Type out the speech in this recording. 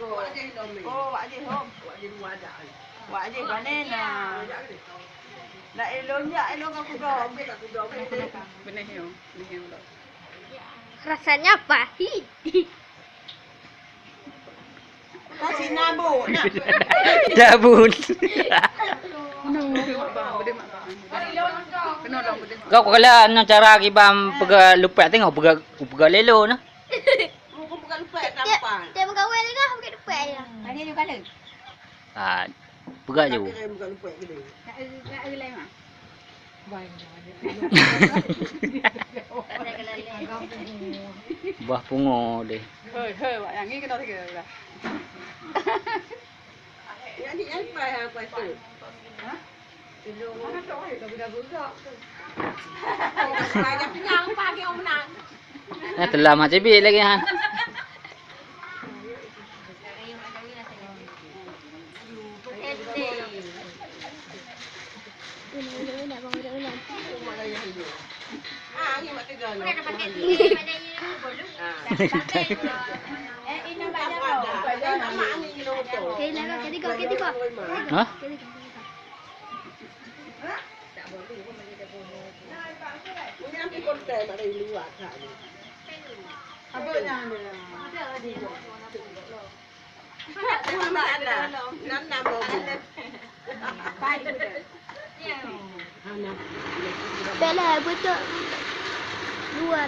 Oh, wak je hom. Wak je panen nah. Nak elonyak elong aku dom. Benih yo. Rasanya pahit. Kasih nabuk nak. Jabun. Kau kala ano cara kibam pega lupa tengok pega lelo nah. Aku bukan lupa tampang. Dia berkawan lagi pakai depan dia. Tadi juga kala. Ah, pega je. Bukan lupa gede. Nak ulai mah. Buah pungo deh. Hei, wak yang ni kena tiga dah. Yang ni yang apa tu? Ha? Mana tu ai dah budak-budak. Banyak kenyang pagi orang menang. Nah, telah macam bi lagi ha. Ah, ni mak tegal. Ada pakai ni pada ni boleh. Ini banyak tau. Mak ni kena betul. Okey, lah ketiga. Hah? Ini ambil konten mak dari luar kat ni. Apa yang dia? Mana ada? Nana mau. Baik budak. Ana. Bella betul. Luar